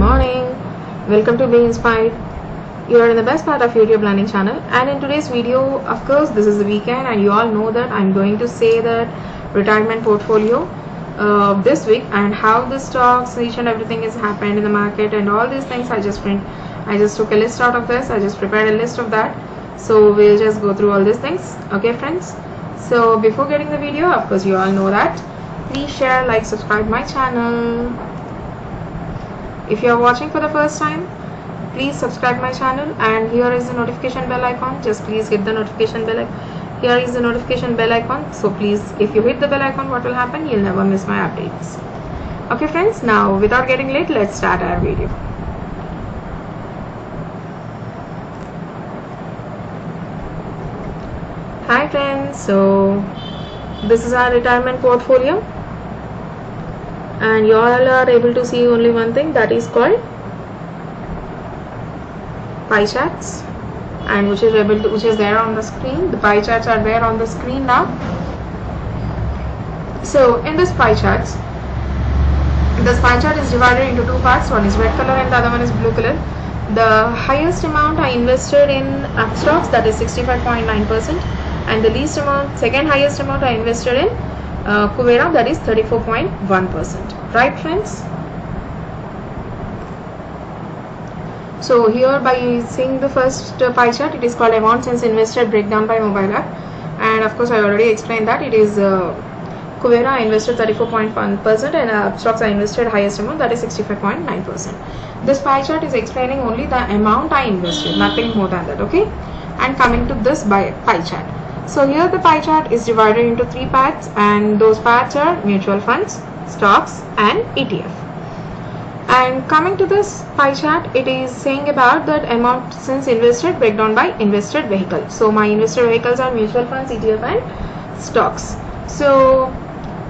morning. Welcome to Be Inspired. You are in the best part of YouTube learning channel, and in today's video, of course, this is the weekend and you all know that I'm going to say that retirement portfolio this week and how the stocks, each and everything is happened in the market and all these things. I just took a list out of this. I just prepared a list of that. So we'll just go through all these things. Okay friends. So before getting the video, of course you all know that please share, like, subscribe my channel. If you are watching for the first time, please subscribe my channel, and here is the notification bell icon. Just please hit the notification bell icon. Here is the notification bell icon. So please, if you hit the bell icon, what will happen? You'll never miss my updates. Okay friends, now without getting late, let's start our video. Hi friends, so this is our retirement portfolio, and you all are able to see only one thing, that is called pie charts, and which is there on the screen. The pie charts are there on the screen now. So in this pie chart is divided into two parts. One is red color and the other one is blue color. The highest amount I invested in Upstocks, that is 65.9%, and the least amount, second highest amount I invested in Kuvera, that is 34.1%. Right friends? So here, by seeing the first pie chart, it is called amount since invested breakdown by mobile app, and of course I already explained that it is Kuvera I invested 34.1% and Upstocks I invested highest amount, that is 65.9%. This pie chart is explaining only the amount I invested, nothing more than that. Okay, and coming to this pie chart. So here the pie chart is divided into three parts, and those parts are mutual funds, stocks and ETF. And coming to this pie chart, it is saying about that amount since invested breakdown by invested vehicle. So my invested vehicles are mutual funds, ETF and stocks. So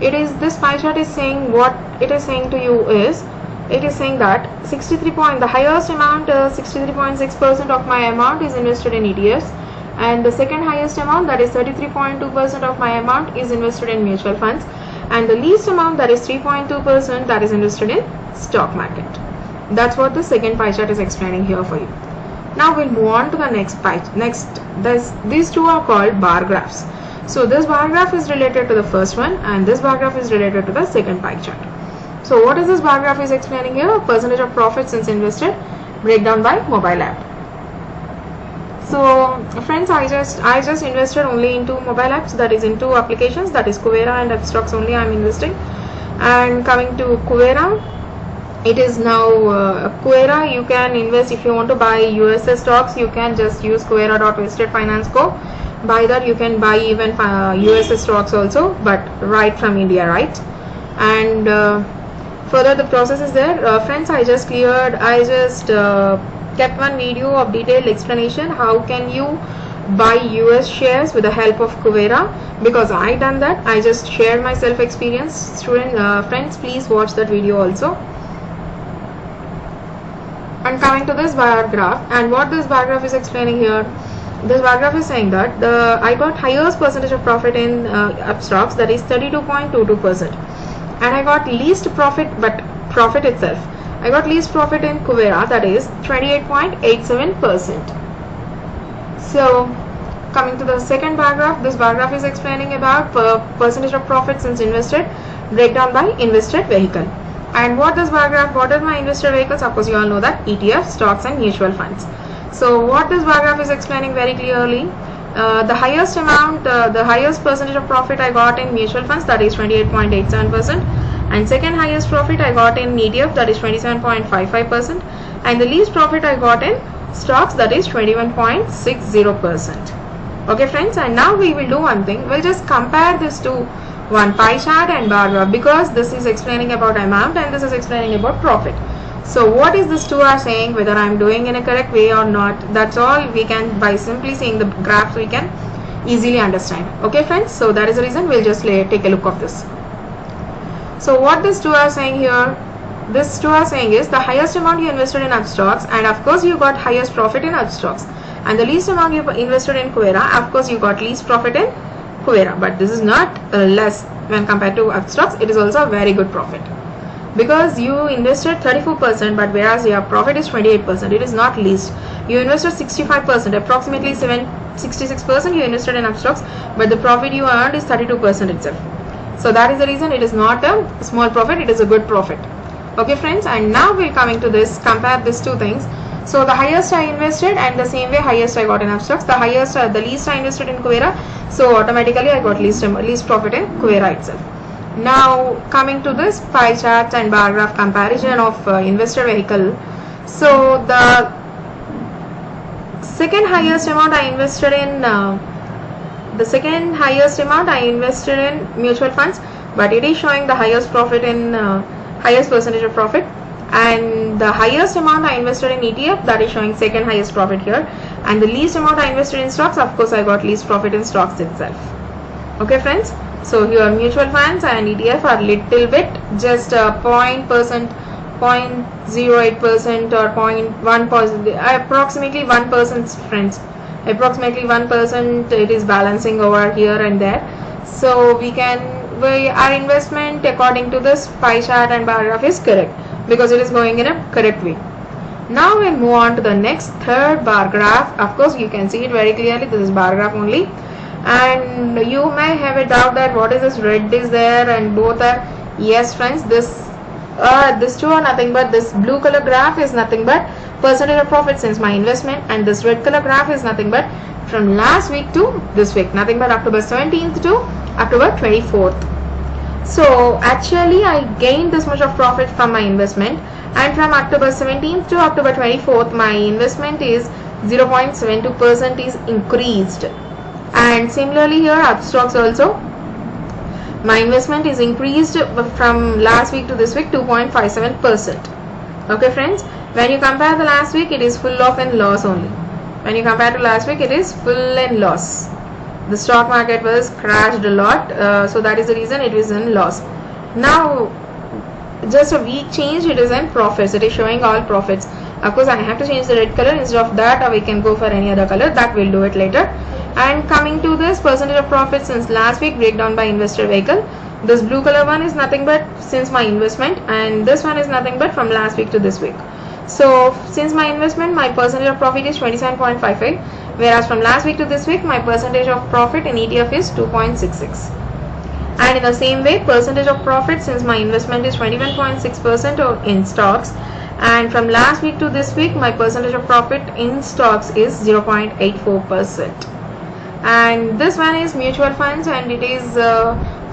this pie chart is saying, what it is saying to you is, it is saying that the highest amount, 63.6% of my amount is invested in ETFs, and the second highest amount, that is 33.2% of my amount, is invested in mutual funds, and the least amount, that is 3.2%, that is invested in stock market. That's what the second pie chart is explaining here for you. Now we'll move on to the next pie. These two are called bar graphs. So this bar graph is related to the first one, and this bar graph is related to the second pie chart. So what is this bar graph is explaining here? Percentage of profit since invested breakdown by mobile app. So friends, I just invested only into mobile apps, that is in two applications, that is Kuvera and Upstocks only I am investing. And coming to Kuvera, it is now Kuvera, you can invest if you want to buy USA stocks, you can just use Kuvera.Vested Finance Co. By that you can buy even USA stocks also, but right from India, right? And further the process is there. Friends, I just kept one video of detailed explanation how can you buy US shares with the help of Kuvera, because I done that. I just shared my self experience. Friends, please watch that video also. And coming to this bar graph, and what this bar graph is explaining here, this bar graph is saying that I got highest percentage of profit in Upstocks, that is 32.22%, and I got least profit, but profit itself, I got least profit in Kuvera, that is 28.87%. So coming to the second bar graph, this bar graph is explaining about percentage of profit since invested breakdown by invested vehicle. And what is bar graph? What are my invested vehicles? Of course you all know that ETF, stocks and mutual funds. So what this bar graph is explaining very clearly, the highest amount, the highest percentage of profit I got in mutual funds, that is 28.87%, and second highest profit I got in ETF, that is 27.55%, and the least profit I got in stocks, that is 21.60%. Okay friends, and now we will do one thing, we'll just compare this to one pie chart and bar graph, because this is explaining about amount and this is explaining about profit. So what is this two are saying, whether I am doing in a correct way or not, that's all we can, by simply seeing the graphs we can easily understand. Okay friends, so that is the reason we'll just take a look of this. So what these two are saying here, this two are saying is the highest amount you invested in Upstocks, and of course you got highest profit in Upstocks, and the least amount you invested in Kuvera, of course you got least profit in Kuvera, but this is not less when compared to Upstocks. It is also a very good profit. because you invested 34%, but whereas your profit is 28%, it is not least. You invested 65%, approximately 66% you invested in Upstox, but the profit you earned is 32% itself. So that is the reason it is not a small profit, it is a good profit. Okay friends, and now we're coming to this, compare these two things. So the highest I invested, and the same way highest I got in Upstox. The least I invested in Kuvera, so automatically I got least profit in Kuvera itself. Now coming to this pie chart and bar graph comparison of investor vehicle. So the second highest amount I invested in mutual funds, but it is showing the highest profit in highest percentage of profit. And the highest amount I invested in ETF, that is showing second highest profit here. And the least amount I invested in stocks, of course I got least profit in stocks itself. Okay friends, so here mutual funds and ETF are little bit just 0.08% or 0.1%, approximately 1% friends, approximately 1% it is balancing over here and there. So our investment according to this pie chart and bar graph is correct, because it is going in a correct way. Now we'll move on to the next third bar graph. Of course you can see it very clearly, this is bar graph only, and you may have a doubt that what is this red is there and both are. Yes friends, these two are nothing but, this blue color graph is nothing but percentage of profit since my investment, and this red color graph is nothing but from last week to this week, nothing but October 17th to October 24th. So actually I gained this much of profit from my investment, and from October 17th to October 24th my investment is 0.72% is increased. And similarly here Upstox also, my investment is increased from last week to this week 2.57%. Okay friends, when you compare the last week, it is full of in loss only. When you compare to last week, it is full in loss. The stock market was crashed a lot, so that is the reason it is in loss. Now just a week change, it is in profits, it is showing all profits. Of course I have to change the red color, instead of that we can go for any other color, that we'll do it later. And coming to this percentage of profit since last week, breakdown by investor vehicle, this blue color one is nothing but since my investment, and this one is nothing but from last week to this week. So since my investment, my percentage of profit is 27.55, whereas from last week to this week my percentage of profit in ETF is 2.66. And in the same way, percentage of profit since my investment is 21.6% in stocks, and from last week to this week my percentage of profit in stocks is 0.84%. And this one is mutual funds, and it is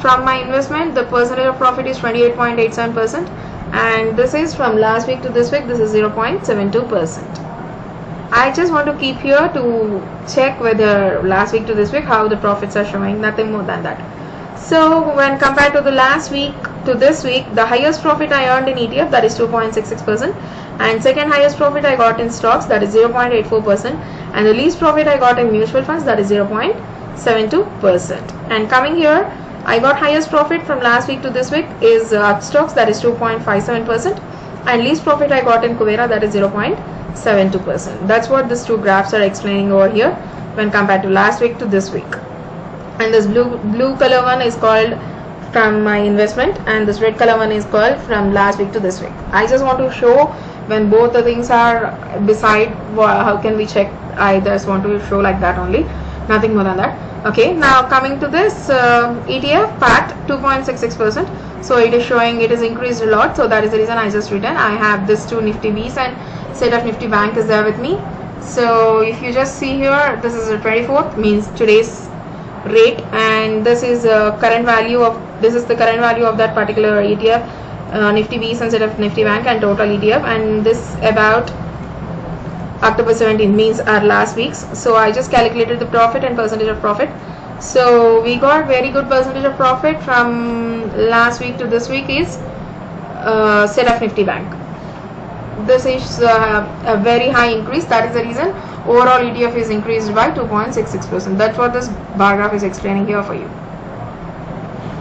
from my investment, the percentage of profit is 28.87%, and this is from last week to this week, this is 0.72%. I just want to keep here to check whether last week to this week how the profits are showing, nothing more than that. So when compared to the last week to this week, the highest profit I earned in ETF, that is 2.66%, and second highest profit I got in stocks, that is 0.84%, and the least profit I got in mutual funds, that is 0.72%. And coming here, I got highest profit from last week to this week is Upstox, that is 2.57%, and least profit I got in Kuvera, that is 0.72%. That's what these two graphs are explaining over here when compared to last week to this week. And this blue color one is called from my investment, and this red color one is called from last week to this week. I just want to show when both the things are beside, how can we check. I just want to show like that only, nothing more than that. Okay, now coming to this ETF part, 2.66%. So it is showing it is increased a lot, so that is the reason I just written. I have this two Nifty Bs and set of Nifty Bank is there with me. So if you just see here, this is the 24th, means today's rate, and this is current value of, this is the current value of that particular ETF, Nifty Bs instead of Nifty Bank, and total ETF, and this about October 17th means our last week's. So I just calculated the profit and percentage of profit. So we got very good percentage of profit from last week to this week is set of Nifty Bank. This is a very high increase, that is the reason overall ETF is increased by 2.66%. That's what this bar graph is explaining here for you.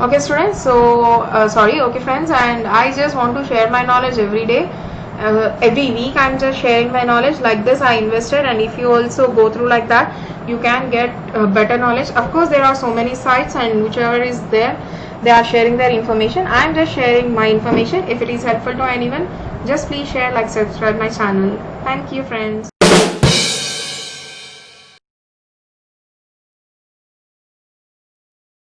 Okay students, so okay friends, and I just want to share my knowledge every day. Every week I'm just sharing my knowledge like this. I invested, and if you also go through like that, you can get better knowledge. Of course there are so many sites, and whichever is there, they are sharing their information. I am just sharing my information. If it is helpful to anyone, just please share, like, subscribe my channel. Thank you, friends.